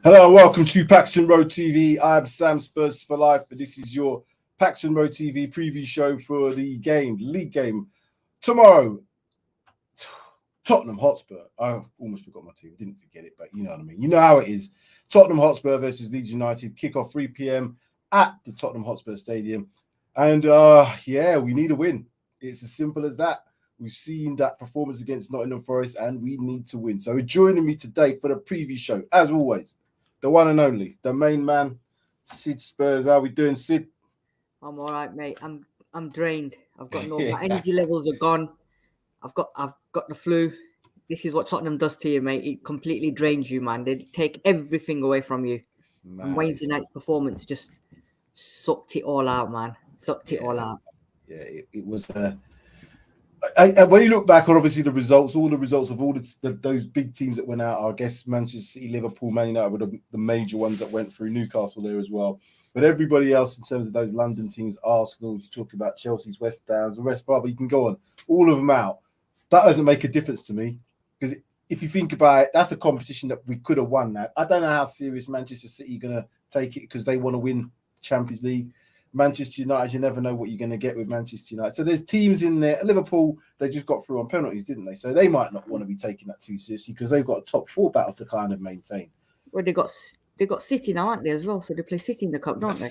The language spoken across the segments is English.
Hello and welcome to PAXTON ROAD TV. I'm Sam Spurs for life, and this is your PAXTON ROAD TV preview show for the league game tomorrow. Tottenham Hotspur. I almost forgot my team. Didn't forget it, but you know what I mean. You know how it is. Tottenham Hotspur versus Leeds United. Kickoff 3 p.m. at the Tottenham Hotspur Stadium. And we need a win. It's as simple as that. We've seen that performance against Nottingham Forest, and we need to win. So joining me today for the preview show, as always, the one and only, the main man, Sid Spurs. How we doing, Sid? I'm all right, mate. I'm drained. I've got my energy levels are gone. I've got the flu. This is what Tottenham does to you, mate. It completely drains you, man. They take everything away from you. And Wednesday night's performance just sucked it all out, man. Sucked it all out. Yeah, it was. When you look back on obviously the results, all the results of all those big teams that went out, I guess Manchester City, Liverpool, Man United were the major ones that went through. Newcastle there as well. But everybody else in terms of those London teams, Arsenal, you talk about Chelsea's, West Ham's, the rest, but you can go on, all of them out. That doesn't make a difference to me because if you think about it, that's a competition that we could have won now. I don't know how serious Manchester City are going to take it because they want to win Champions League. Manchester United, you never know what you're going to get with Manchester United. So there's teams in there. Liverpool, they just got through on penalties, didn't they? So they might not want to be taking that too seriously because they've got a top four battle to kind of maintain. Well, they got City now, aren't they, as well? So they play City in the cup, don't they?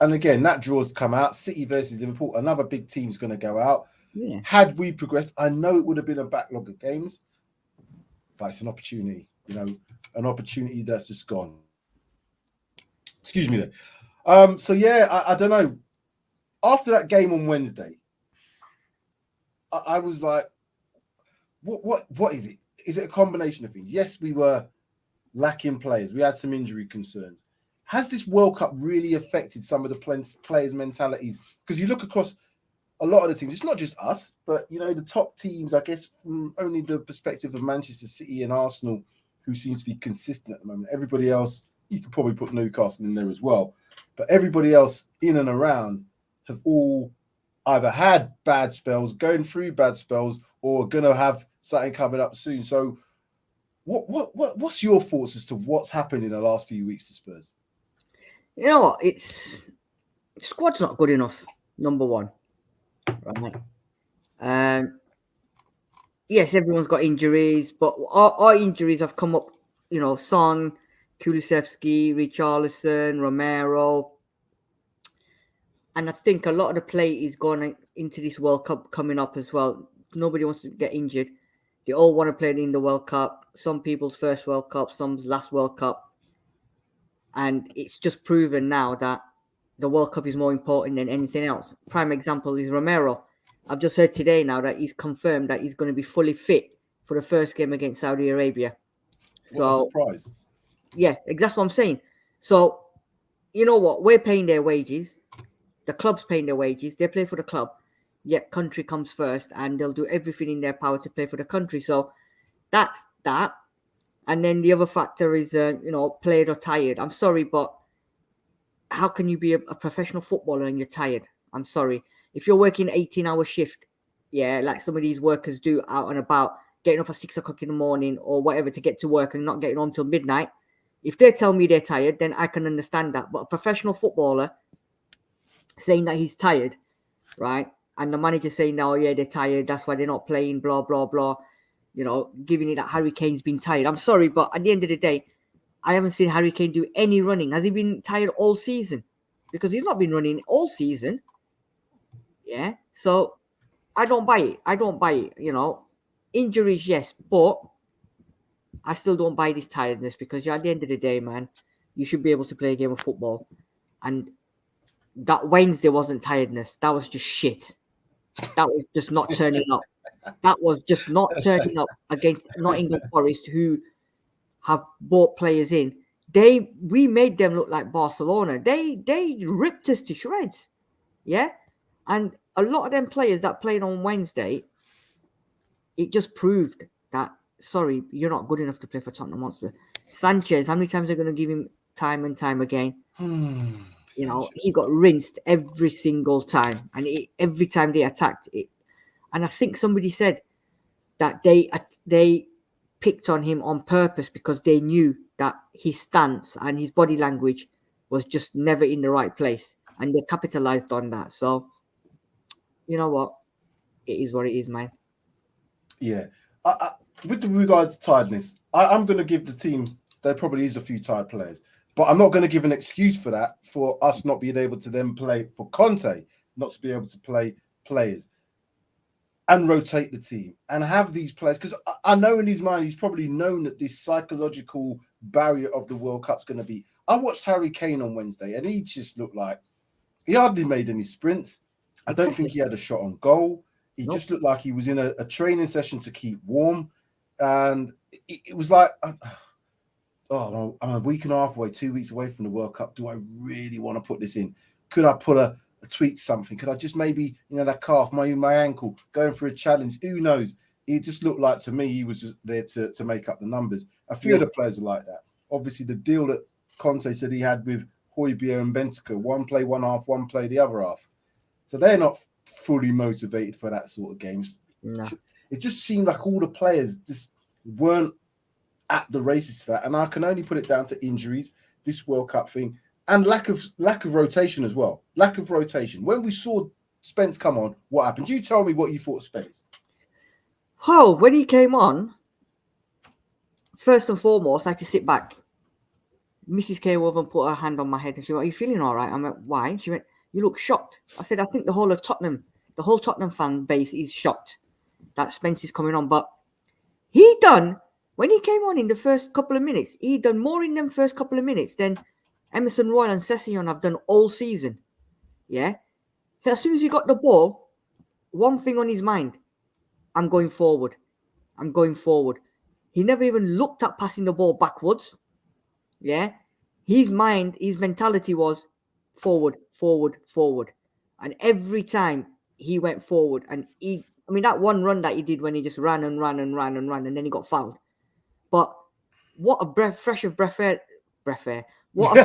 And again, that draw's come out. City versus Liverpool, another big team's going to go out. Yeah. Had we progressed, I know it would have been a backlog of games, but it's an opportunity, an opportunity that's just gone. Excuse me there. I don't know. After that game on Wednesday, I was like, what is it? Is it a combination of things? Yes, we were lacking players. We had some injury concerns. Has this World Cup really affected some of the players' mentalities? Because you look across a lot of the teams, it's not just us, but, the top teams, I guess, from only the perspective of Manchester City and Arsenal, who seems to be consistent at the moment. Everybody else, you could probably put Newcastle in there as well. But everybody else in and around have all either had bad spells, going through bad spells, or going to have something coming up soon. So what's your thoughts as to what's happened in the last few weeks to Spurs? You know what? Squad's not good enough, number one. Right. Yes, everyone's got injuries, but our injuries have come up, Son, Kulusevski, Richarlison, Romero. And I think a lot of the play is going into this World Cup coming up as well. Nobody wants to get injured. They all want to play in the World Cup. Some people's first World Cup, some's last World Cup. And it's just proven now that the World Cup is more important than anything else. Prime example is Romero. I've just heard today now that he's confirmed that he's going to be fully fit for the first game against Saudi Arabia. What a surprise. Yeah, that's what I'm saying. So, you know what? We're paying their wages. The club's paying their wages. They play for the club. Yet country comes first, and they'll do everything in their power to play for the country. So that's that. And then the other factor is, played or tired. I'm sorry, but how can you be a professional footballer and you're tired? I'm sorry. If you're working 18-hour shift, like some of these workers do out and about, getting up at 6 o'clock in the morning or whatever to get to work and not getting home till midnight, if they tell me they're tired, then I can understand that. But a professional footballer saying that he's tired, right? And the manager saying, "Oh, yeah, they're tired. That's why they're not playing, blah, blah, blah." Giving it that Harry Kane's been tired. I'm sorry, but at the end of the day, I haven't seen Harry Kane do any running. Has he been tired all season? Because he's not been running all season. Yeah. So I don't buy it. Injuries, yes, but I still don't buy this tiredness because at the end of the day, man, you should be able to play a game of football. And that Wednesday wasn't tiredness. That was just shit. That was just not turning up. That was just not turning up against Nottingham Forest, who have bought players in. We made them look like Barcelona. They ripped us to shreds. Yeah. And a lot of them players that played on Wednesday, it just proved that, sorry, you're not good enough to play for Tottenham Hotspur. Sanchez, how many times are they going to give him time and time again? He got rinsed every single time. And every time they attacked it. And I think somebody said that they picked on him on purpose because they knew that his stance and his body language was just never in the right place, and they capitalized on that. So, you know what? It is what it is, man. Yeah. With regard to tiredness, I'm going to give the team, there probably is a few tired players, but I'm not going to give an excuse for that, for us not being able to then play, for Conte not to be able to play players and rotate the team and have these players. Because I know in his mind, he's probably known that this psychological barrier of the World Cup's going to be. I watched Harry Kane on Wednesday and he just looked like he hardly made any sprints. I don't think he had a shot on goal. He just looked like he was in a training session to keep warm. And it was like, oh, I'm a week and a half away, 2 weeks away from the World Cup. Do I really want to put this in? Could I put a tweak something? Could I just maybe, that calf, my ankle, going for a challenge? Who knows? It just looked like to me he was just there to make up the numbers. A few of the players were like that. Obviously, the deal that Conte said he had with Højbjerg and Bentancur, one play one half, one play the other half. So they're not fully motivated for that sort of games. No. It just seemed like all the players just weren't at the races for that. And I can only put it down to injuries, this World Cup thing, and lack of rotation as well. Lack of rotation. When we saw Spence come on, what happened? You tell me what you thought of Spence. Oh, when he came on, first and foremost, I had to sit back. Mrs. came over and put her hand on my head and she went, "Are you feeling all right?" I went, "Why?" She went, "You look shocked." I said, "I think the whole Tottenham fan base is shocked that Spence is coming on." But when he came on in the first couple of minutes, he done more in them first couple of minutes than Emerson Royal and Sessegnon have done all season. Yeah. As soon as he got the ball, one thing on his mind: I'm going forward. I'm going forward. He never even looked at passing the ball backwards. Yeah. His mentality was forward, forward, forward. And every time he went forward, and that one run that he did when he just ran and ran and ran and ran, and then he got fouled. But what a fresh air. What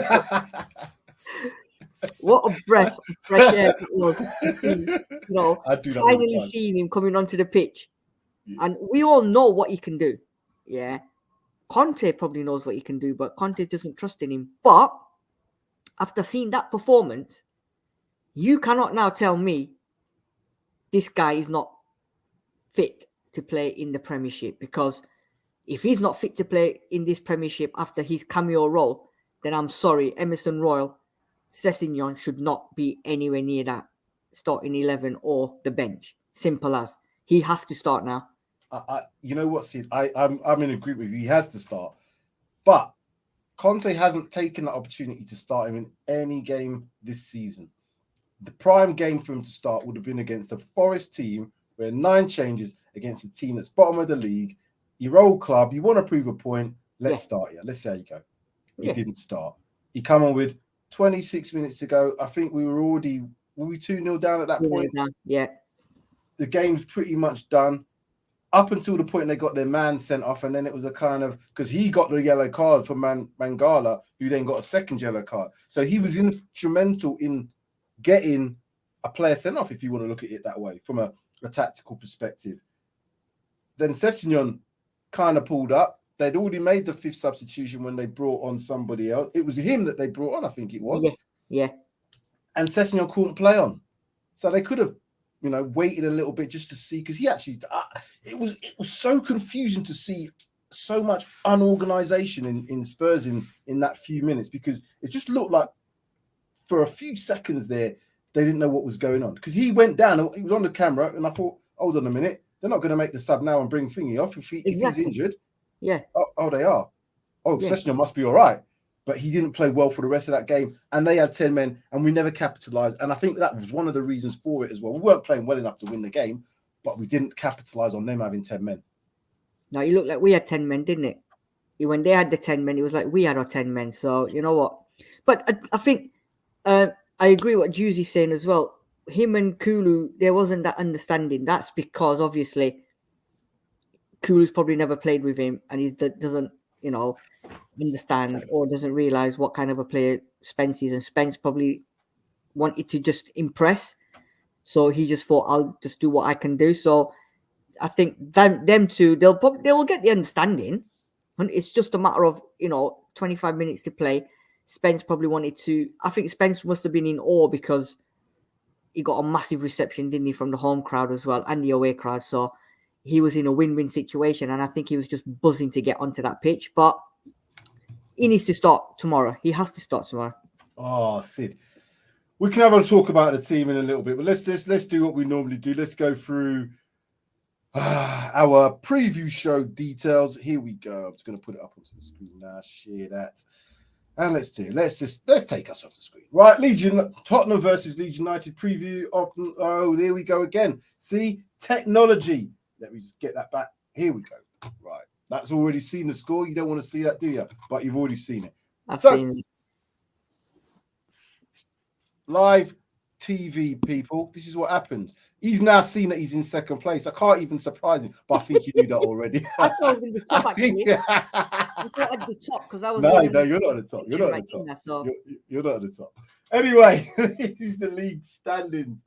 a breath of fresh air it was to see, finally seeing him coming onto the pitch. Yeah. And we all know what he can do. Yeah. Conte probably knows what he can do, but Conte doesn't trust in him. But after seeing that performance, you cannot now tell me this guy is not fit to play in the Premiership, because if he's not fit to play in this Premiership after his cameo role, then I'm sorry, Emerson Royal, Sessegnon should not be anywhere near that starting 11 or the bench. Simple as. He has to start now. You know what, Sid? I'm in agreement with you. He has to start. But Conte hasn't taken the opportunity to start him in any game this season. The prime game for him to start would have been against a Forest team where 9 changes against a team that's bottom of the league. Your old club, you want to prove a point, let's start you. Let's see how you go. He didn't start. He come on with 26 minutes to go. I think we were 2-0 down at that point? Yeah. The game's pretty much done. Up until the point they got their man sent off, and then it was a kind of, because he got the yellow card for Mangala, who then got a second yellow card. So he was instrumental in getting a player sent off, if you want to look at it that way, from a tactical perspective. Then Sessegnon kind of pulled up. They'd already made the 5th substitution when they brought on somebody else. It was him that they brought on, I think it was. Yeah. And Sessegnon couldn't play on. So they could have, waited a little bit just to see, because he actually, it was so confusing to see so much unorganization in Spurs in that few minutes, because it just looked like for a few seconds there, they didn't know what was going on. Because he went down, he was on the camera, and I thought, hold on a minute, they're not going to make the sub now and bring Thingy off if he's injured. Yeah. Oh, they are. Oh, yeah. Sessegnon must be all right. But he didn't play well for the rest of that game. And they had 10 men, and we never capitalized. And I think that was one of the reasons for it as well. We weren't playing well enough to win the game, but we didn't capitalize on them having 10 men. No, it looked like we had 10 men, didn't it? When they had the 10 men, it was like we had our 10 men. So, you know what? But I think I agree what Juicy's saying as well. Him and Kulu, there wasn't that understanding. That's because, obviously, Kulu's probably never played with him, and he doesn't, understand or doesn't realize what kind of a player Spence is. And Spence probably wanted to just impress. So he just thought, I'll just do what I can do. So I think them two, they will get the understanding, and it's just a matter of 25 minutes to play. Spence probably wanted to. I think Spence must have been in awe because he got a massive reception, didn't he, from the home crowd as well and the away crowd. So he was in a win-win situation, and I think he was just buzzing to get onto that pitch. But he needs to start tomorrow. He has to start tomorrow. Oh, Sid. We can have a talk about the team in a little bit, but let's do what we normally do. Let's go through our preview show details. Here we go. I'm just going to put it up onto the screen now. Share that. And let's take us off the screen. Right, Tottenham versus Leeds United preview. Oh, there we go again. See, technology. Let me just get that back. Here we go. Right, that's already seen the score. You don't want to see that, do you? But you've already seen it. I've seen it. Live TV, people. This is what happens. He's now seen that he's in second place. I can't even surprise him, but I think you knew that already. I thought it was the top, actually. I thought at the top because I was. No, you're not at the top. You're not at the top. You're not at the top. Anyway, this is the league standings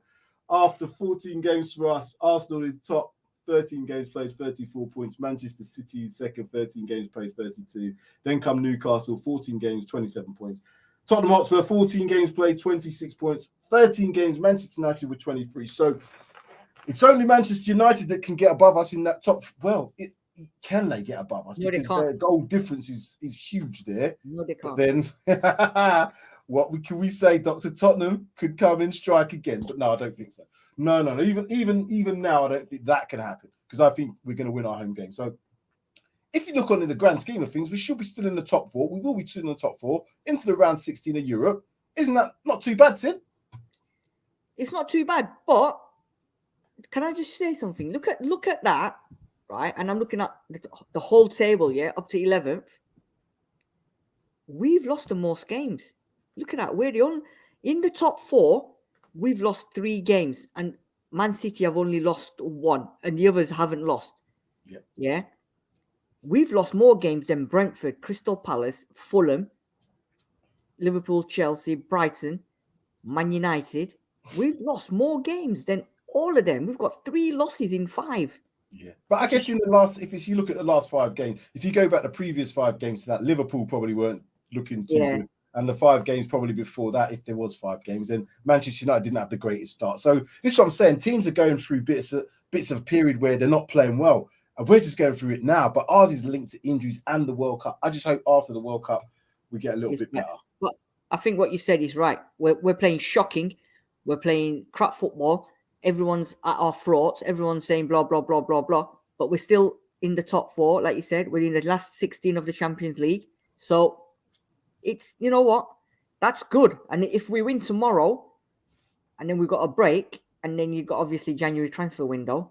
after 14 games for us. Arsenal in top, 13 games played, 34 points. Manchester City in second, 13 games played, 32. Then come Newcastle, 14 games, 27 points. Tottenham Hotspur, 14 games played, 26 points. 13 games, Manchester United with 23. So it's only Manchester United that can get above us in that top. Well, can they get above us? No, because they can't. their goal difference is huge there. No, they can't. But then, can we say? Dr. Tottenham could come and strike again, but no, I don't think so. No. Even now, I don't think that can happen because I think we're going to win our home game. So if you look on in the grand scheme of things, we should be still in the top four. We will be still in the top four into the round 16 of Europe. Isn't that not too bad, Sid? It's not too bad, but can I just say something? Look at that, right? And I'm looking at the whole table, yeah, up to 11th. We've lost the most games. Look at that. We're the only in the top four. We've lost 3 games, and Man City have only lost 1, and the others haven't lost. Yeah. We've lost more games than Brentford, Crystal Palace, Fulham, Liverpool, Chelsea, Brighton, Man United. We've lost more games than all of them. We've got 3 losses in 5. Yeah, but I guess in the last, if you look at the last 5 games, if you go back the previous 5 games to that, Liverpool probably weren't looking too good, and the 5 games probably before that, if there was 5 games, and Manchester United didn't have the greatest start. So this is what I'm saying. Teams are going through bits of a period where they're not playing well, and we're just going through it now. But ours is linked to injuries and the World Cup. I just hope after the World Cup we get a little bit better. But I think what you said is right. We're playing shocking. We're playing crap football. Everyone's at our throats. Everyone's saying blah, blah, blah, blah, blah. But we're still in the top 4. Like you said, we're in the last 16 of the Champions League. So it's, you know what? That's good. And if we win tomorrow and then we've got a break and then you've got obviously January transfer window,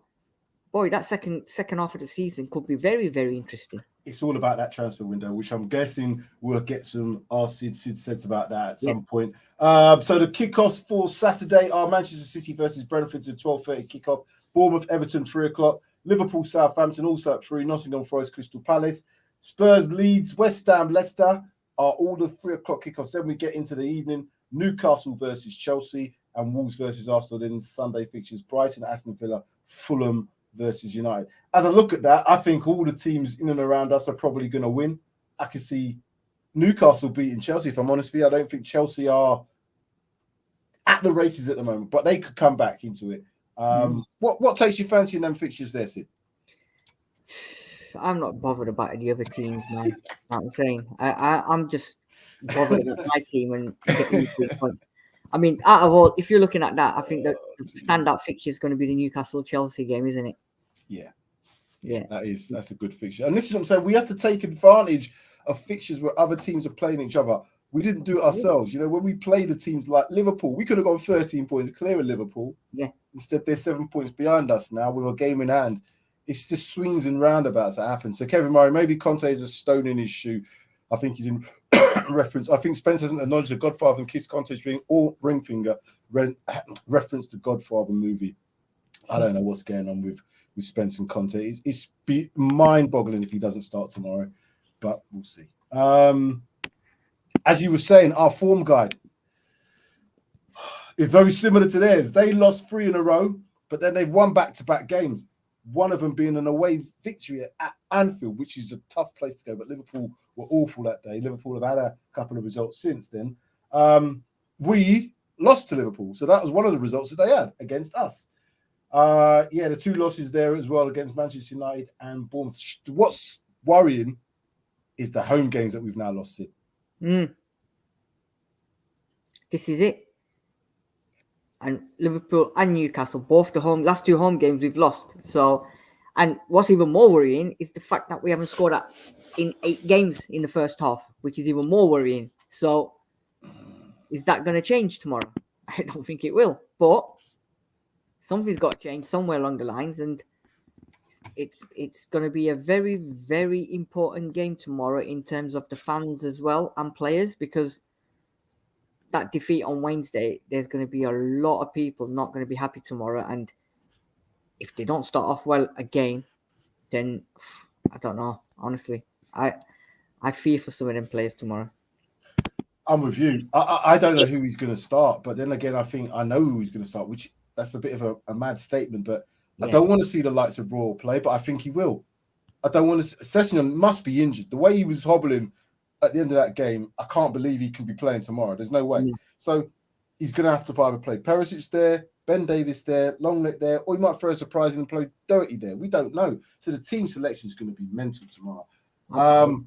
boy, that second half of the season could be very, very interesting. It's all about that transfer window, which I'm guessing we'll get some. Sid says about that at some point. So the kickoffs for Saturday are Manchester City versus Brentford at 12:30 kickoff. Bournemouth, Everton, 3 o'clock. Liverpool, Southampton, also at 3. Nottingham Forest, Crystal Palace. Spurs, Leeds, West Ham, Leicester are all the 3 o'clock kickoffs. Then we get into the evening. Newcastle versus Chelsea and Wolves versus Arsenal. Then Sunday fixtures: Brighton, Aston Villa, Fulham versus United. As I look at that, I think all the teams in and around us are probably going to win. I can see Newcastle beating Chelsea, if I'm honest with you. I don't think Chelsea are at the races at the moment, but they could come back into it. What takes you fancy in them fixtures there, Sid? I'm not bothered about the other teams, man. I'm saying I'm just bothered about my team and getting 3 points. I mean, out of all, if you're looking at that, I think that the standout fixture is going to be the Newcastle-Chelsea game, isn't it? Yeah. That's a good fixture. And this is what I'm saying. We have to take advantage of fixtures where other teams are playing each other. We didn't do it ourselves. You know, when we play the teams like Liverpool, we could have gone 13 points clear of Liverpool. Yeah. Instead, they're 7 points behind us now with a game in hand. It's just swings and roundabouts that happen. So Kevin Murray, maybe Conte is a stone in his shoe. I think he's in reference. I think Spence hasn't acknowledged the Godfather and Kiss Conte's being all ring finger reference to Godfather movie. I don't know what's going on with Spence and Conte. It's mind-boggling if he doesn't start tomorrow, but we'll see. As you were saying, our form guide is very similar to theirs. They lost 3 in a row, but then they've won back-to-back games. one of them being an away victory at Anfield, which is a tough place to go. But Liverpool were awful that day. Liverpool have had a couple of results since then. We lost to Liverpool. So that was one of the results that they had against us. The two losses there as well against Manchester United and Bournemouth. What's worrying is the home games that we've now lost in. This is it. And Liverpool and Newcastle, both the last two home games we've lost. So, and what's even more worrying is the fact that we haven't scored in 8 games in the first half, which is even more worrying. So, is that going to change tomorrow? I don't think it will, but something's got to change somewhere along the lines, and it's going to be a very, very important game tomorrow in terms of the fans as well and players, because that defeat on Wednesday, there's going to be a lot of people not going to be happy tomorrow. And if they don't start off well again, then I don't know. Honestly, I fear for some of them players tomorrow. I'm with you. I don't know who he's going to start, but then again, I think I know who he's going to start, which that's a bit of a mad statement, but I don't want to see the likes of Royal play, but I think he will. I don't want to. Sessegnon must be injured. The way he was hobbling at the end of that game, I can't believe he can be playing tomorrow. There's no way. So he's going to have to either play Perisic there, Ben Davies there, Longlet there, or he might throw a surprise and play Doherty there. We don't know. So the team selection is going to be mental tomorrow.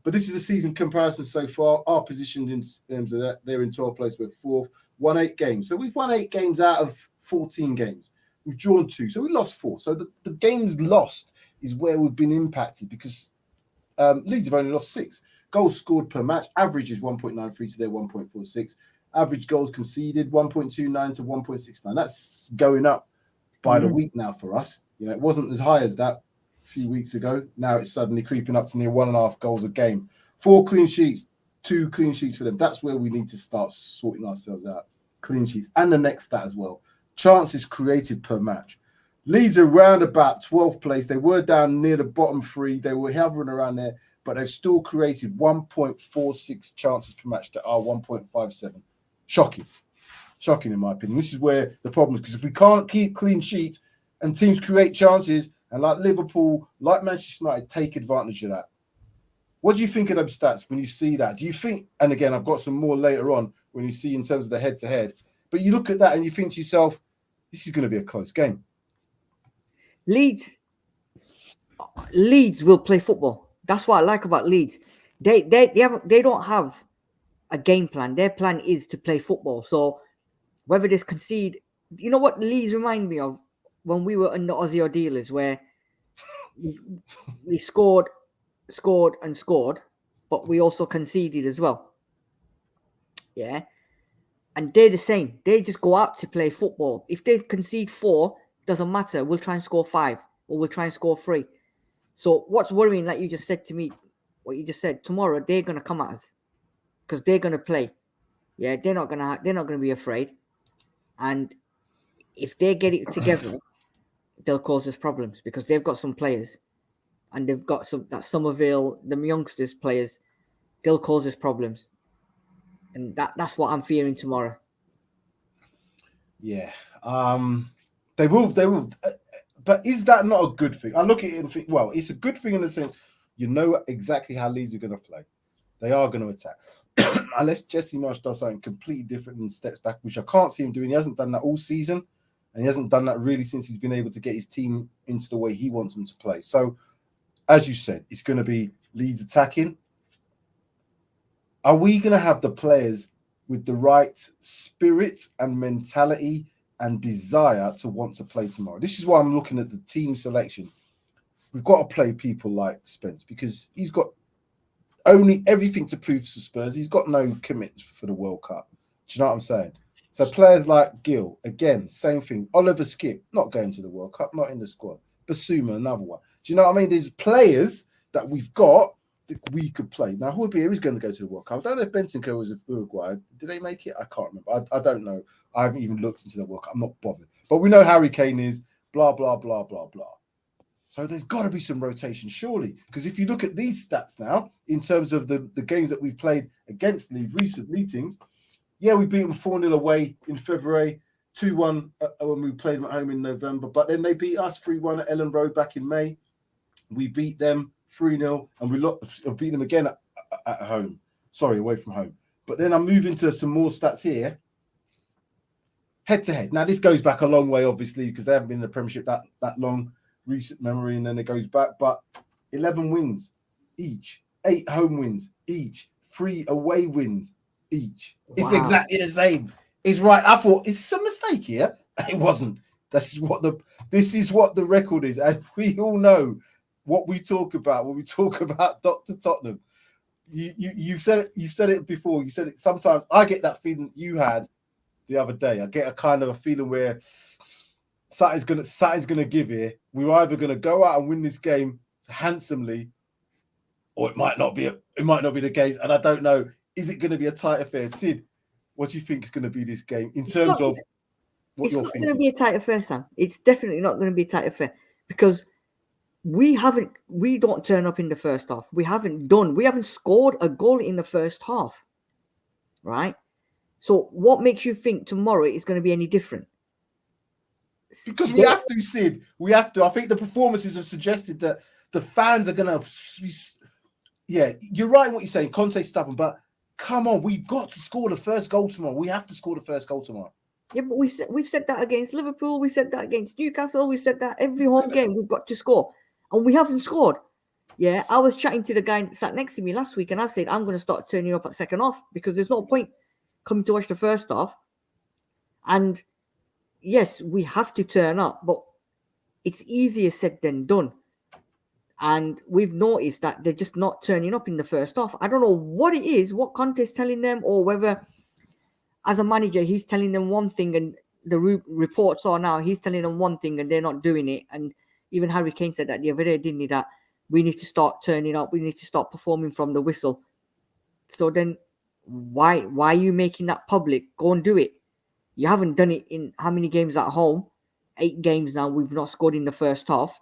But this is a season comparison so far. Our positions in terms of that, they're in 12th place. We're 4th, won 8 games. So we've won 8 games out of 14 games. We've drawn 2, so we lost 4. So the games lost is where we've been impacted, because Leeds have only lost 6. Goals scored per match, average is 1.93 to their 1.46. Average goals conceded, 1.29 to 1.69. That's going up by the week now for us. You know, it wasn't as high as that a few weeks ago. Now it's suddenly creeping up to near 1.5 goals a game. 4 clean sheets, 2 clean sheets for them. That's where we need to start sorting ourselves out. Clean sheets. And the next stat as well. Chances created per match. Leeds are around about 12th place. They were down near the bottom 3. They were hovering around there, but they've still created 1.46 chances per match to our 1.57. Shocking in my opinion. This is where the problem is, because if we can't keep clean sheets and teams create chances, and like Liverpool, like Manchester United, take advantage of that. What do you think of those stats when you see that? Do you think, and again, I've got some more later on when you see in terms of the head-to-head, but you look at that and you think to yourself, this is going to be a close game. Leeds will play football. That's what I like about Leeds. They don't have a game plan. Their plan is to play football. So whether they concede, you know what Leeds remind me of when we were under Aussie Ordealers, where we scored, but we also conceded as well. Yeah. And they're the same. They just go out to play football. If they concede 4, doesn't matter. We'll try and score 5, or we'll try and score 3. So what's worrying, like you just said to me, what you just said, tomorrow they're gonna come at us because they're gonna play. Yeah, they're not gonna be afraid. And if they get it together, they'll cause us problems, because they've got some players, and they've got that Somerville, the youngsters players. They'll cause us problems. And that's what I'm fearing tomorrow. Yeah. They will. But is that not a good thing? I look at it and think, well, it's a good thing in the sense you know exactly how Leeds are going to play. They are going to attack. Unless Jesse Marsh does something completely different and steps back, which I can't see him doing. He hasn't done that all season, and he hasn't done that really since he's been able to get his team into the way he wants them to play. So, as you said, it's going to be Leeds attacking. Are we going to have the players with the right spirit and mentality and desire to want to play tomorrow? This is why I'm looking at the team selection. We've got to play people like Spence, because he's got only everything to prove for Spurs. He's got no commitment for the World Cup. Do you know what I'm saying? So players like Gill, again, same thing. Oliver Skip, not going to the World Cup, not in the squad. Basuma, another one. Do you know what I mean? There's players that we've got that we could play. Now, Hojbjerg is going to go to the World Cup. I don't know if Bentancur was of Uruguay. Did they make it? I can't remember. I don't know. I haven't even looked into the World Cup. I'm not bothered. But we know Harry Kane is blah, blah, blah, blah, blah. So there's got to be some rotation, surely. Because if you look at these stats now, in terms of the games that we've played against Leeds, recent meetings, yeah, we beat them 4-0 away in February, 2-1 when we played them at home in November. But then they beat us 3-1 at Ellen Road back in May. We beat them 3-0, and we beat them again at home. Sorry, away from home. But then I'm moving to some more stats here. Head-to-head. Now, this goes back a long way, obviously, because they haven't been in the Premiership that long, recent memory, and then it goes back. But 11 wins each, 8 home wins each, 3 away wins each. Wow. It's exactly the same. It's right. I thought, is this a mistake here? It wasn't. This is what the record is. And we all know what we talk about when we talk about Dr. Tottenham. You've said it before. You said it sometimes. I get that feeling you had the other day. I get a kind of a feeling where something's gonna give here. We're either gonna go out and win this game handsomely, or it might not be the case. And I don't know. Is it going to be a tight affair? Sid, what do you think is going to be this game in terms of what you're thinking? It's not going to be a tight affair, Sam. It's definitely not going to be a tight affair because we don't turn up in the first half. We haven't scored a goal in the first half, right? So what makes you think tomorrow is going to be any different? Because we have to, Sid. We have to. I think the performances have suggested that the fans are going to... Yeah, you're right in what you're saying. Conte's stubborn, but come on, we've got to score the first goal tomorrow. We have to score the first goal tomorrow. Yeah, but we've said that against Liverpool. We said that against Newcastle. We said that every home game we've got to score. And we haven't scored. Yeah, I was chatting to the guy that sat next to me last week and I said, I'm going to start turning up at second half because there's no point coming to watch the first half. And yes, we have to turn up, but it's easier said than done. And we've noticed that they're just not turning up in the first half. I don't know what it is, what Conte's telling them, or whether as a manager, he's telling them one thing and the reports are now he's telling them one thing and they're not doing it. And even Harry Kane said that the other day, didn't he, that we need to start turning up. We need to start performing from the whistle. So then why are you making that public? Go and do it. You haven't done it in how many games at home? 8 games now. We've not scored in the first half.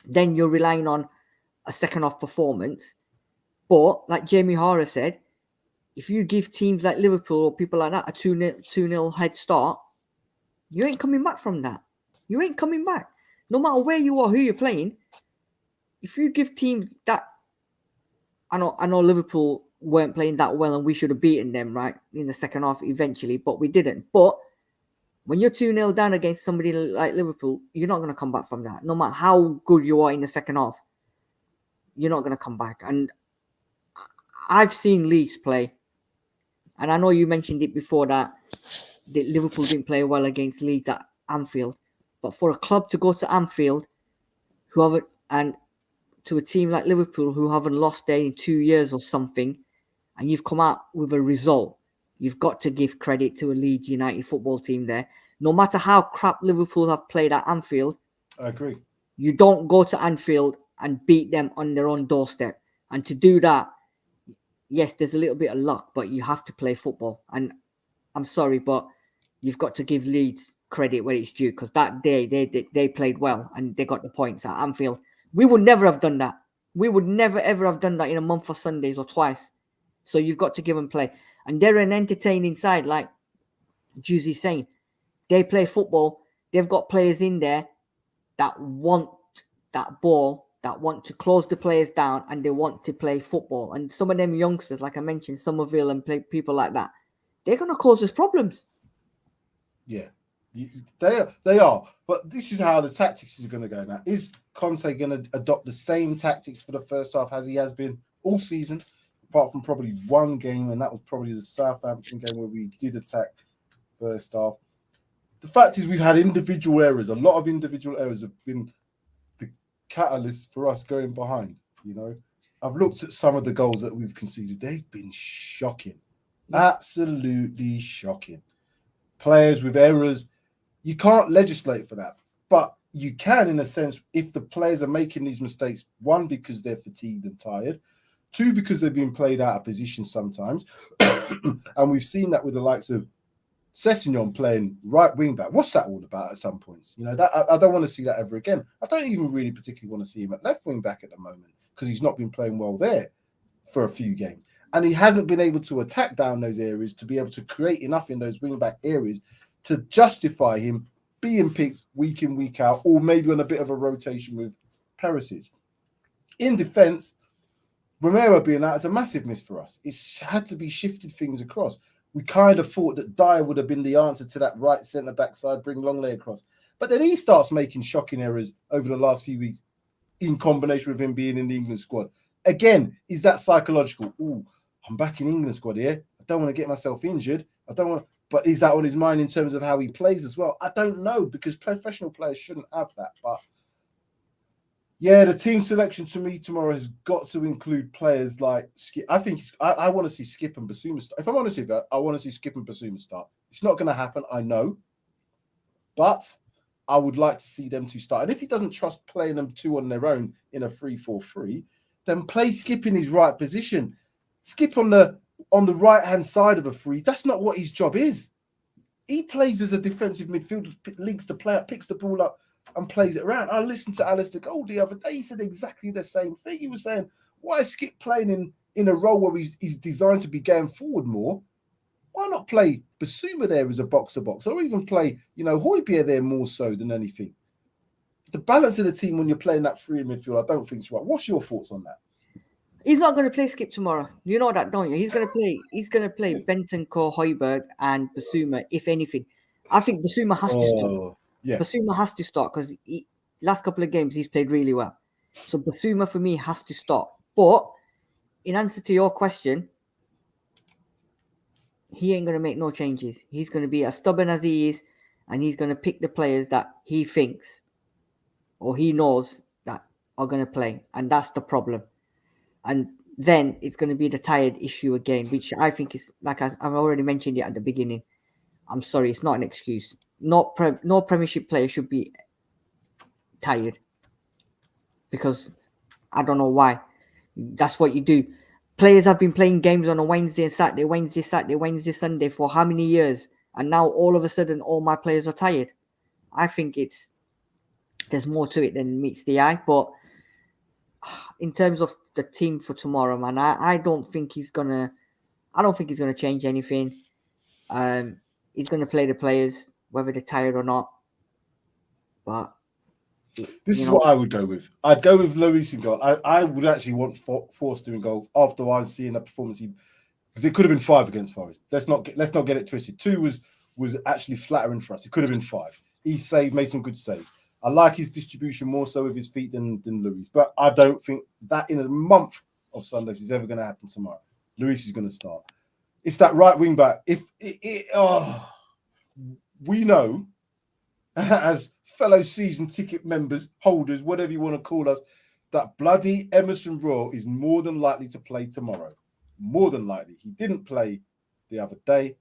Then you're relying on a second half performance. But like Jamie Hara said, if you give teams like Liverpool or people like that a 2-0 head start, you ain't coming back from that. You ain't coming back. No matter where you are, who you're playing, if you give teams that... I know Liverpool weren't playing that well and we should have beaten them, right, in the second half eventually, but we didn't. But when you're 2-0 down against somebody like Liverpool, you're not going to come back from that. No matter how good you are in the second half, you're not going to come back. And I've seen Leeds play. And I know you mentioned it before that Liverpool didn't play well against Leeds at Anfield. But for a club to go to Anfield and to a team like Liverpool who haven't lost there in 2 years or something, and you've come out with a result, you've got to give credit to a Leeds United football team there. No matter how crap Liverpool have played at Anfield, I agree. You don't go to Anfield and beat them on their own doorstep. And to do that, yes, there's a little bit of luck, but you have to play football. And I'm sorry, but you've got to give Leeds credit where it's due, because that day they played well and they got the points at Anfield. We would never have done that. We would never, ever have done that in a month of Sundays or twice. So you've got to give them play. And they're an entertaining side, like Juicy's saying. They play football. They've got players in there that want that ball, that want to close the players down, and they want to play football. And some of them youngsters, like I mentioned, Somerville and people like that, they're going to cause us problems. Yeah, they are. But this is how the tactics is going to go now. Is Conte going to adopt the same tactics for the first half as he has been all season, apart from probably one game, and that was probably the Southampton game where we did attack first half? The fact is, we've had individual errors. A lot of individual errors have been the catalyst for us going behind. You know, I've looked at some of the goals that we've conceded. They've been shocking, absolutely shocking. Players with errors, you can't legislate for that, but you can, in a sense, if the players are making these mistakes. One, because they're fatigued and tired. Two, because they've been played out of position sometimes, and we've seen that with the likes of Sessegnon playing right wing back. What's that all about at some points? You know, that I don't want to see that ever again. I don't even really particularly want to see him at left wing back at the moment, because he's not been playing well there for a few games. And he hasn't been able to attack down those areas to be able to create enough in those wing back areas to justify him being picked week in, week out, or maybe on a bit of a rotation with Perisic. In defence, Romero being out is a massive miss for us. It's had to be shifted things across. We kind of thought that Dyer would have been the answer to that right centre-back side, bring Longley across. But then he starts making shocking errors over the last few weeks in combination with him being in the England squad. Again, is that psychological? Ooh, I'm back in England squad here. I don't want to get myself injured. I don't want. But is that on his mind in terms of how he plays as well? I don't know, because professional players shouldn't have that. But yeah, the team selection to me tomorrow has got to include players like Skip. I think I want to see Skip and Basuma start. If I'm honest with you, I want to see Skip and Basuma start. It's not going to happen, I know. But I would like to see them two start. And if he doesn't trust playing them two on their own in a 3-4-3, then play Skip in his right position. Skip on the right-hand side of a three. That's not what his job is. He plays as a defensive midfielder, links the player, picks the ball up, and plays it around. I listened to Alistair Gold the other day. He said exactly the same thing. He was saying, why is Skip playing in a role where he's designed to be going forward more? Why not play Basuma there as a box-to-box, or even play, Højbjerg there more so than anything? The balance of the team when you're playing that three in midfield, I don't think is right. What's your thoughts on that? He's not going to play Skip tomorrow. You know that, don't you? He's going to play Bentancur, Højbjerg, and Basuma, if anything. I think Basuma has to start. Yeah. Basuma has to start because last couple of games he's played really well. So Basuma for me has to start. But in answer to your question, he ain't going to make no changes. He's going to be as stubborn as he is, and he's going to pick the players that he thinks or he knows that are going to play. And that's the problem. And then it's going to be the tired issue again, which I think is, like I've already mentioned it at the beginning. I'm sorry, it's not an excuse. No Premiership player should be tired, because I don't know why. That's what you do. Players have been playing games on a Wednesday and Saturday, Wednesday, Sunday for how many years? And now all of a sudden, all my players are tired. I think there's more to it than meets the eye. But in terms of the team for tomorrow, man, I don't think he's gonna change anything. He's gonna play the players, whether they're tired or not. But this is what I would go with. I'd go with Lloris in goal. I would actually want Forster in goal after I was seeing that performance, because it could have been 5 against Forest. Let's not get it twisted. 2 was actually flattering for us. It could have been 5. He made some good saves. I like his distribution more so with his feet than Lloris. But I don't think that in a month of Sundays is ever going to happen tomorrow. Lloris is going to start. It's that right wing back. We know, as fellow season ticket members, holders, whatever you want to call us, that bloody Emerson Royal is more than likely to play tomorrow. More than likely. He didn't play the other day.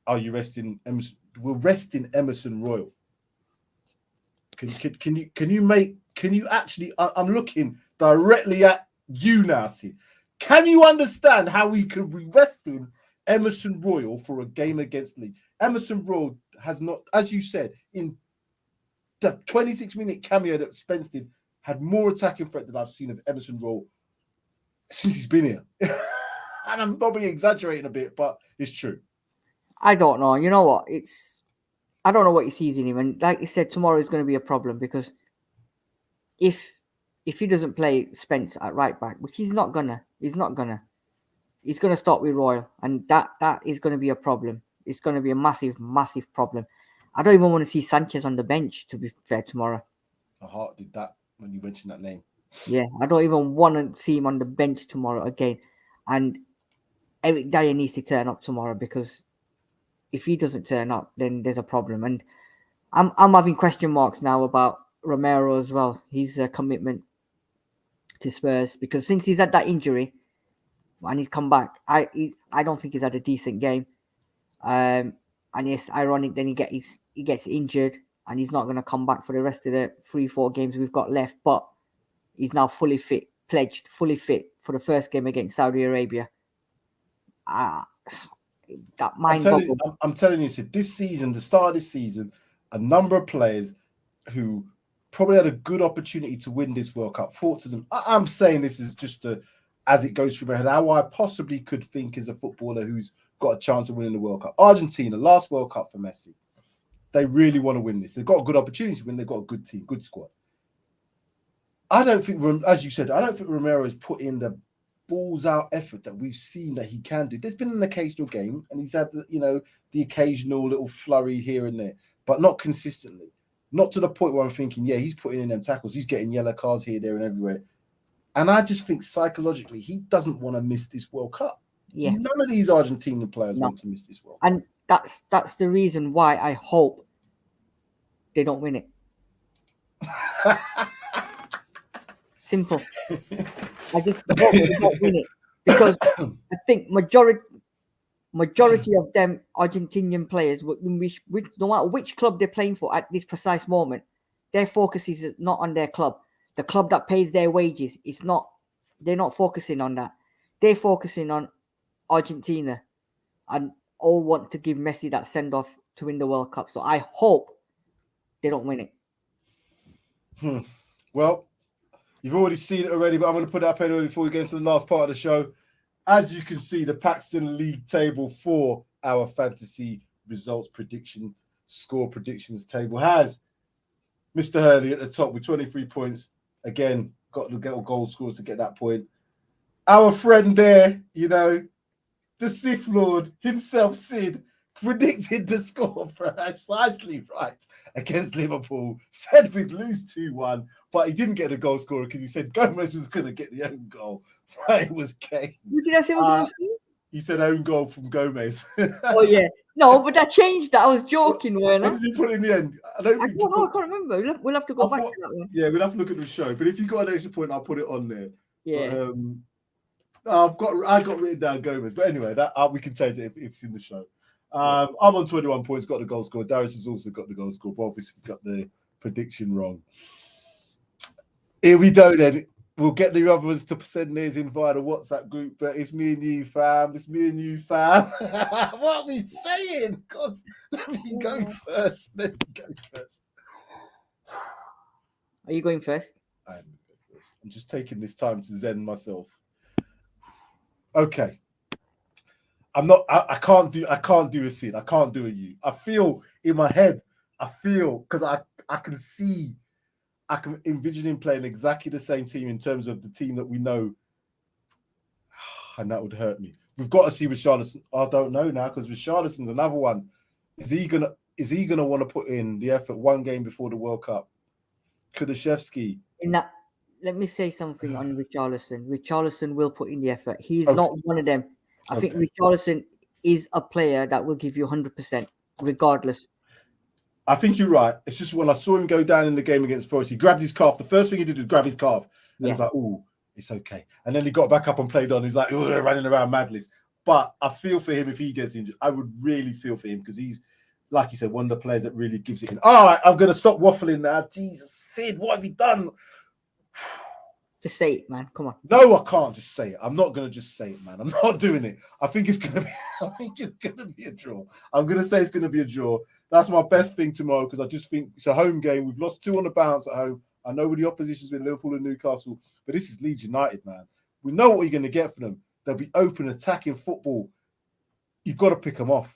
Are you resting Emerson? We're resting Emerson Royal. Can you actually? I'm looking directly at you now, Sid. Can you understand how we could be resting Emerson Royal for a game against Leeds? Emerson Royal has not, as you said, in the 26-minute cameo that Spence did, had more attacking threat than I've seen of Emerson Royal since he's been here. And I'm probably exaggerating a bit, but it's true. I don't know. You know what? I don't know what he sees in him. And like you said, tomorrow is going to be a problem, because if he doesn't play Spence at right back, which he's going to start with Royal, and that is going to be a problem. It's going to be a massive, massive problem. I don't even want to see Sanchez on the bench, to be fair, tomorrow. My heart did that when you mentioned that name. Yeah, I don't even want to see him on the bench tomorrow again. And Eric Dyer needs to turn up tomorrow, because if he doesn't turn up, then there's a problem. And I'm having question marks now about Romero as well. His commitment to Spurs, because since he's had that injury and he's come back, I don't think he's had a decent game. And yes, ironic, then he gets injured and he's not going to come back for the rest of the 3-4 games we've got left. But he's now fully fit for the first game against Saudi Arabia. That mind boggle. I'm telling you, Sid, this season, the start of this season, a number of players who probably had a good opportunity to win this World Cup thought to them, I'm saying this is just as it goes through my head, how I possibly could think as a footballer who's got a chance of winning the World Cup. Argentina, last World Cup for Messi. They really want to win this. They've got a good opportunity to win. They've got a good team, good squad. I don't think, as you said, I don't think Romero has put in the balls out effort that we've seen that he can do. There's been an occasional game, and he's had, the occasional little flurry here and there, but not consistently. Not to the point where I'm thinking, yeah, he's putting in them tackles. He's getting yellow cards here, there, and everywhere. And I just think psychologically, he doesn't want to miss this World Cup. Yeah. None of these Argentinian players want to miss this World Cup. And that's the reason why I hope they don't win it. Simple. I just hope they don't win it, because I think majority of them Argentinian players, no matter which club they're playing for at this precise moment, their focus is not on their club. The club that pays their wages is not. They're not focusing on that. They're focusing on Argentina, and all want to give Messi that send off to win the World Cup. So I hope they don't win it. Well, you've already seen it already, but I'm going to put it up anyway before we get into the last part of the show. As you can see, the Paxton League table for our fantasy results prediction, score predictions table has Mr. Hurley at the top with 23 points. Again, got to get goal scorers to get that point. Our friend there, the Sith Lord himself, Sid, predicted the score precisely right against Liverpool. Said we'd lose 2-1, but he didn't get a goal scorer because he said Gomez was going to get the own goal. But it was Kane. What did I say was He said own goal from Gomez. Oh, yeah. No, but that changed that. I was joking, weren't I? What did you put in the end? I can't remember. We'll have to go back to that one. Yeah, we'll have to look at the show. But if you got an extra point, I'll put it on there. Yeah. But, I got written down Gomez. But anyway, that we can change it if it's in the show. I'm on 21 points, got the goal score. Darius has also got the goal score, but obviously got the prediction wrong. Here we go then. We'll get the others to send theirs in via the WhatsApp group, but it's me and you, fam. It's me and you, fam. What are we saying? God, let me go first. Are you going first? I am going first. I'm just taking this time to zen myself. Okay. I can't do a Sid. I can't do a you. I feel in my head, because I can see, I can envision him playing exactly the same team in terms of the team that we know. And that would hurt me. We've got to see Richarlison. I don't know now, because Richarlison's another one. Is he gonna want to put in the effort one game before the World Cup? Kulusevski. Let me say something on Richarlison. Richarlison will put in the effort. He's not one of them. I think Richarlison is a player that will give you 100%, regardless. I think you're right. It's just when I saw him go down in the game against Forest, he grabbed his calf. The first thing he did was grab his calf. And I was like, oh, it's okay. And then he got back up and played on. He's like, oh, they're running around madness. But I feel for him if he gets injured. I would really feel for him because he's, like you said, one of the players that really gives it in. All right, I'm going to stop waffling now. Jesus, Sid, what have you done? Just say it, man. Come on. No, I can't just say it. I'm not going to just say it, man. I'm not doing it. I think it's going to be a draw. I'm going to say it's going to be a draw. That's my best thing tomorrow because I just think it's a home game. We've lost 2 on the bounce at home. I know with the opposition's been Liverpool and Newcastle, but this is Leeds United, man. We know what you're going to get from them. They'll be open, attacking football. You've got to pick them off.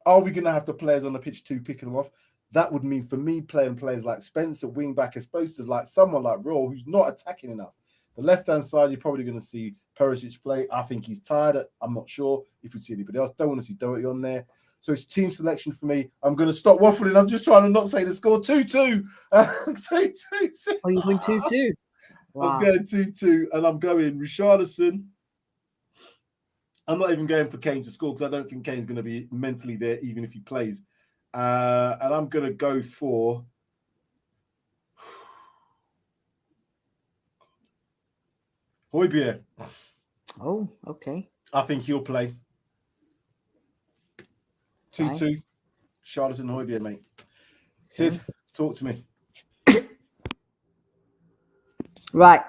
Are we going to have the players on the pitch too picking them off? That would mean for me playing players like Spencer, wing back, as opposed to like someone like Raul, who's not attacking enough. The left-hand side, you're probably going to see Perisic play. I think he's tired. I'm not sure if we see anybody else. Don't want to see Doherty on there. So it's team selection for me. I'm going to stop waffling. I'm just trying to not say the score. 2-2. 2-2. Oh, you're going 2-2? Wow. I'm going 2-2, and I'm going Richarlison. I'm not even going for Kane to score because I don't think Kane's going to be mentally there even if he plays. And I'm going to go for... Højbjerg. Oh, okay. I think he'll play. 2-2. Charlton Højbjerg, mate. Sid, talk to me. Right.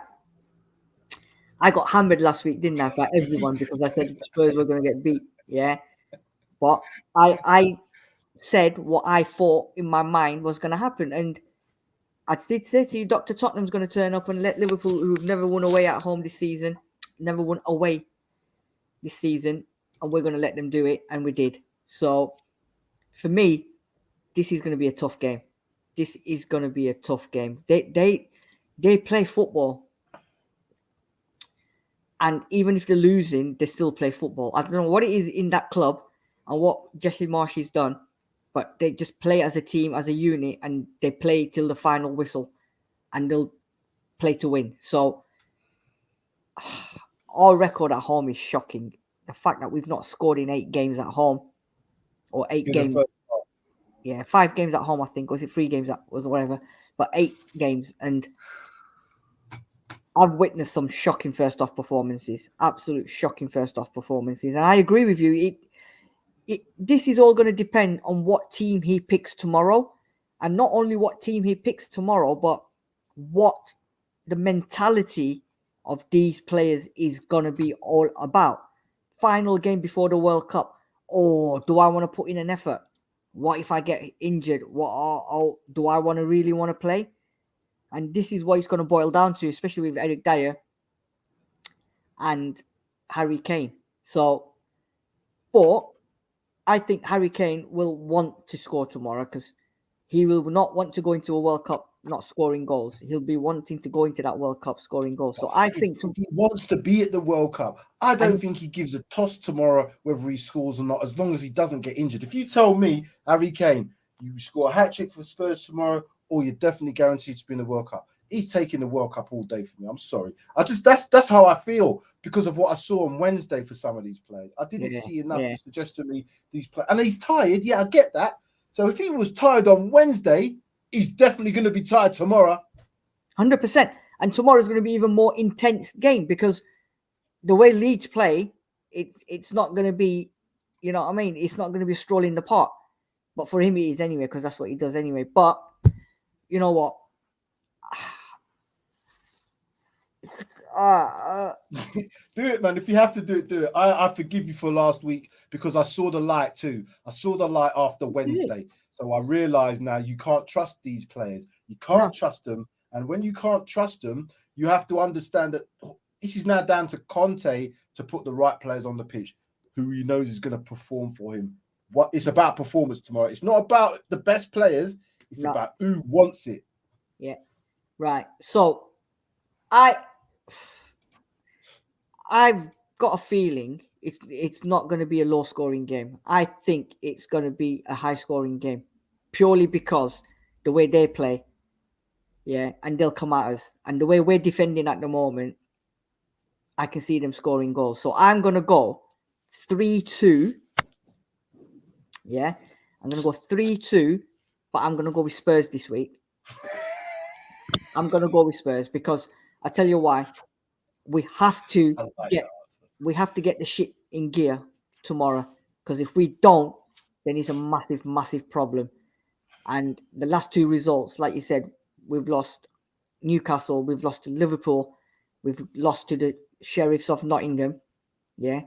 I got hammered last week, didn't I, by everyone because I said Spurs were going to get beat. Yeah. But I said what I thought in my mind was going to happen. And I did say to you, Dr. Tottenham's going to turn up and let Liverpool, who've never won away at home this season, never won away this season, and we're going to let them do it, and we did. So for me, this is going to be a tough game. This is going to be a tough game. They play football, and even if they're losing, they still play football. I don't know what it is in that club and what Jesse Marsh's done, but they just play as a team, as a unit, and they play till the final whistle, and they'll play to win. So our record at home is shocking. The fact that we've not scored in 8 games at home, or 8 games, 5 games at home, I think, or was it 3 games, that was whatever, but 8 games. And I've witnessed some shocking first half performances, absolute shocking first half performances. And I agree with you. This is all going to depend on what team he picks tomorrow, and not only what team he picks tomorrow, but what the mentality of these players is going to be all about. Final game before the World Cup. Oh, do I want to put in an effort? What if I get injured? Do I really want to play? And this is what it's going to boil down to, especially with Eric Dyer and Harry Kane. So, but I think Harry Kane will want to score tomorrow, because he will not want to go into a World Cup not scoring goals. He'll be wanting to go into that World Cup scoring goals. So I think he wants to be at the World Cup. I don't think he gives a toss tomorrow whether he scores or not, as long as he doesn't get injured. If you tell me, Harry Kane, you score a hat-trick for Spurs tomorrow, or you're definitely guaranteed to be in the World Cup, he's taking the World Cup all day for me. I'm sorry. That's how I feel, because of what I saw on Wednesday for some of these players. I didn't see enough to suggest to me these players. And he's tired. Yeah, I get that. So if he was tired on Wednesday, he's definitely going to be tired tomorrow. 100%. And tomorrow's going to be even more intense game, because the way Leeds play, it's not going to be, you know what I mean? It's not going to be a stroll in the park. But for him, it is anyway, because that's what he does anyway. But you know what? Do it, man. If you have to do it, do it. I forgive you for last week, because I saw the light too. I saw the light after Wednesday. So I realize now you can't trust these players. You can't trust them. And when you can't trust them, you have to understand that this is now down to Conte to put the right players on the pitch, who he knows is going to perform for him. What it's about performance tomorrow. It's not about the best players. It's about who wants it. Yeah. Right. So I've got a feeling it's not going to be a low scoring game. I think it's going to be a high scoring game, purely because the way they play, and they'll come at us, and the way we're defending at the moment, I can see them scoring goals. So I'm going to go 3-2. Yeah, I'm going to go 3-2, but I'm going to go with Spurs this week. I'm going to go with Spurs, because I tell you why. We have to get the shit in gear tomorrow, because if we don't, then it's a massive, massive problem. And the last 2 results, like you said, we've lost Newcastle, we've lost to Liverpool, we've lost to the Sheriffs of Nottingham. Yeah.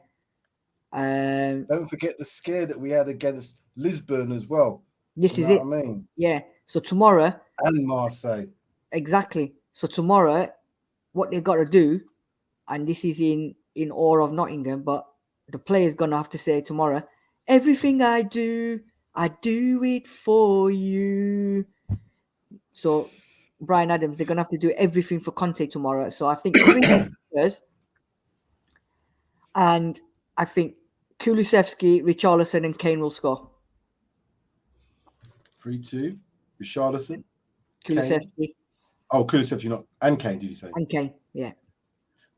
Don't forget the scare that we had against Lisbon as well. This is it. What I mean? Yeah. So tomorrow. And Marseille. Exactly. So tomorrow, what they've got to do, and this is in awe of Nottingham, but the player's going to have to say tomorrow, everything I do it for you. So Brian Adams, they're going to have to do everything for Conte tomorrow. So I think 3 Spurs, and I think Kulusevski, Richarlison and Kane will score. 3-2. Richarlison. Kulusevski. Kane. Oh, Kulusevski, not, and Kane, did you say? And Kane, yeah.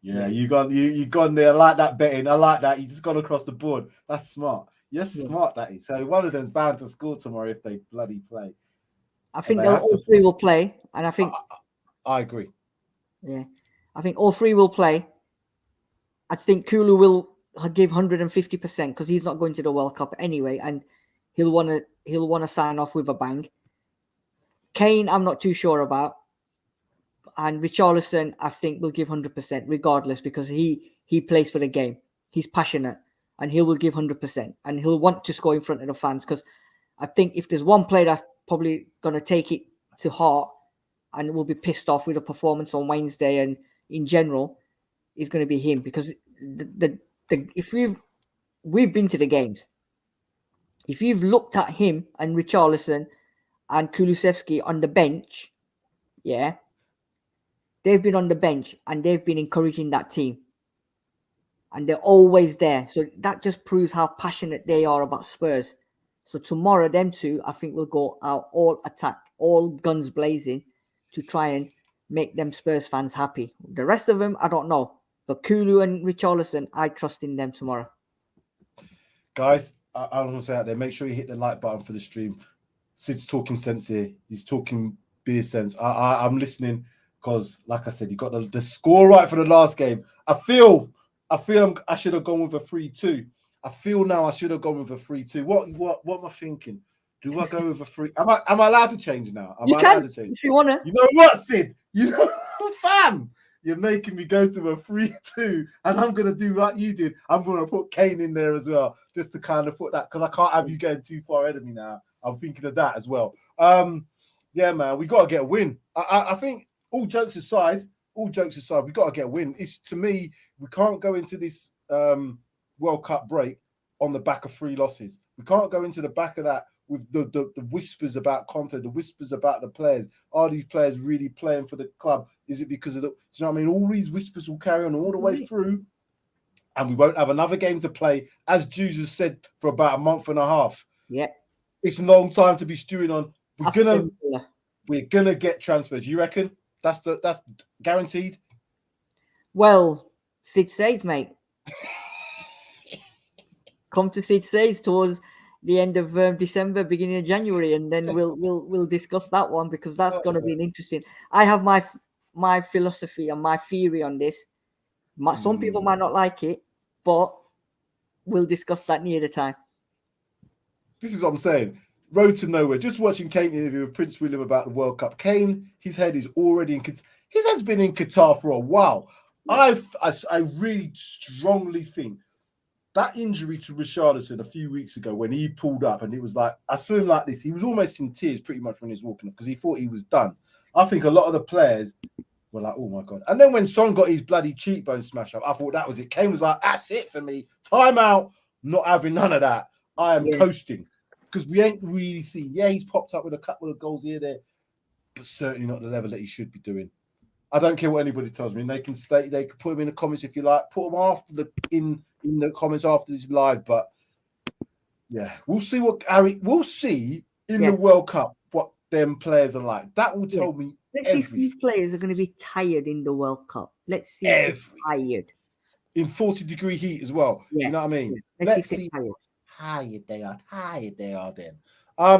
Yeah, you gone there. I like that betting. I like that. You just gone across the board. That's smart. Yes, smart, that is. So one of them's bound to score tomorrow if they bloody play. I think all 3 will play, and I think I agree. Yeah, I think all 3 will play. I think Kulu will give 150%, because he's not going to the World Cup anyway, and he'll want to sign off with a bang. Kane, I'm not too sure about. And Richarlison, I think, will give 100% regardless, because he plays for the game. He's passionate, and he will give 100%, and he'll want to score in front of the fans, because I think if there's one player that's probably going to take it to heart and will be pissed off with a performance on Wednesday and in general, is going to be him, because if we've we've been to the games. If you've looked at him and Richarlison and Kulusevski on the bench, yeah, they've been on the bench and they've been encouraging that team. And they're always there. So that just proves how passionate they are about Spurs. So tomorrow, them two, I think, will go out all attack, all guns blazing to try and make them Spurs fans happy. The rest of them, I don't know. But Kulu and Richarlison, I trust in them tomorrow. Guys, I want to say out there, make sure you hit the like button for the stream. Sid's talking sense here. He's talking beer sense. I'm listening because, like I said, you got the score right for the last game. I feel I should have gone with a 3-2. I feel now I should have gone with a 3-2. What am I thinking? Do I go with a 3? Am I allowed to change now? Am I allowed to change? If you wanna. You know what, Sid? You know, fam, you're making me go to a 3-2, and I'm gonna do what you did. I'm gonna put Kane in there as well, just to kind of put that, because I can't have you going too far ahead of me now. I'm thinking of that as well. Yeah, man, we got to get a win. I think all jokes aside, we got to get a win. It's, to me, we can't go into this World Cup break on the back of 3 losses. We can't go into the back of that with the whispers about Conte, the whispers about the players. Are these players really playing for the club? Is it because of the... Do you know what I mean? All these whispers will carry on all the way through, and we won't have another game to play, as Jesus said, for about a month and a half. Yeah. It's a long time to be stewing on. We're gonna get transfers. You reckon? That's guaranteed. Well, Sid says, mate. Come to Sid says towards the end of December, beginning of January, and then we'll discuss that one, because that's going to be an interesting. I have my philosophy and my theory on this. Some people might not like it, but we'll discuss that near the time. This is what I'm saying. Road to nowhere. Just watching Kane interview with Prince William about the World Cup. Kane, his head is already in Qatar. His head's been in Qatar for a while. I really strongly think that injury to Richarlison a few weeks ago, when he pulled up, and it was like, I saw him like this. He was almost in tears pretty much when he was walking off, because he thought he was done. I think a lot of the players were like, oh my God. And then when Son got his bloody cheekbone smashed up, I thought that was it. Kane was like, that's it for me. Time out. Not having none of that. I am coasting. Because we ain't really seen. Yeah, he's popped up with a couple of goals here, there, but certainly not the level that he should be doing. I don't care what anybody tells me. They can put him in the comments if you like. Put him after in the comments after this live. But yeah, we'll see what Harry. We'll see in the World Cup what them players are like. That will tell me. Let's see if these players are going to be tired in the World Cup. Let's see if they're tired in 40-degree heat as well. Yeah. You know what I mean? Yeah. Let's see if they're tired. Tired they are then.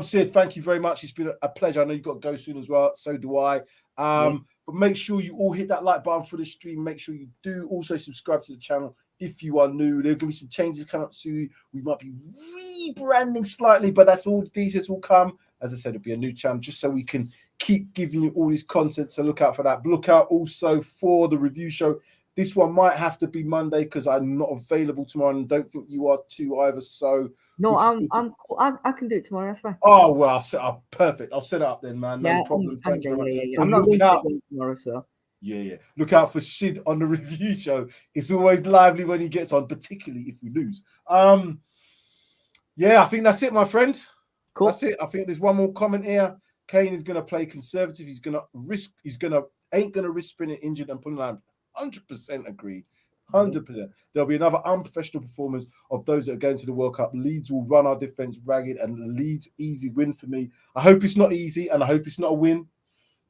Sid, thank you very much. It's been a pleasure. I know you've got to go soon as well. So do I. But make sure you all hit that like button for the stream. Make sure you do also subscribe to the channel if you are new. There are going to be some changes coming up soon. We might be rebranding slightly, but that's all. These will come. As I said, it'll be a new channel just so we can keep giving you all this content. So look out for that. But look out also for the review show. This one might have to be Monday because I'm not available tomorrow, and don't think you are too either. So no, I can do it tomorrow. That's fine. Oh well, I'll set up perfect. I'll set it up then, man. No problem. Thank you very much. So I'm not going to tomorrow, so yeah. Look out for Sid on the review show. It's always lively when he gets on, particularly if we lose. Yeah, I think that's it, my friend. Cool. That's it. I think there's one more comment here. Kane is going to play conservative. He's going to risk. Ain't going to risk spinning injured and putting on. 100% agree. 100%. There'll be another unprofessional performance of those that are going to the World Cup. Leeds will run our defense ragged, and Leeds easy win for me. I hope it's not easy, and I hope it's not a win.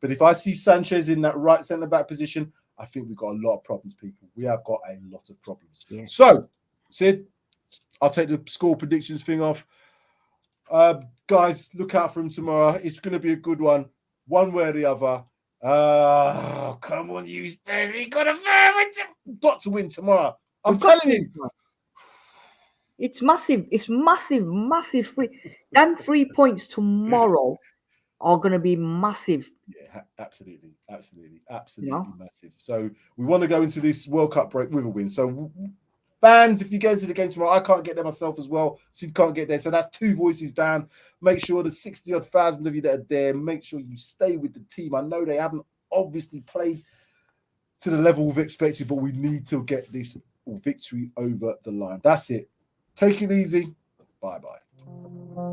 But if I see Sanchez in that right centre back position, I think we've got a lot of problems, people. We have got a lot of problems. Yeah. So, Sid, I'll take the score predictions thing off. Guys, look out for him tomorrow. It's going to be a good one way or the other. Come on, you Spurs. We got to win tomorrow. I'm telling you. It's massive. It's massive. Them 3 points tomorrow are going to be massive. Yeah, absolutely massive. So we want to go into this World Cup break with a win. So fans, if you go into the game tomorrow, I can't get there myself as well. Sid can't get there. So that's 2 voices down. Make sure the 60-odd thousand of you that are there, make sure you stay with the team. I know they haven't obviously played to the level we've expected, but we need to get this victory over the line. That's it. Take it easy. Bye-bye.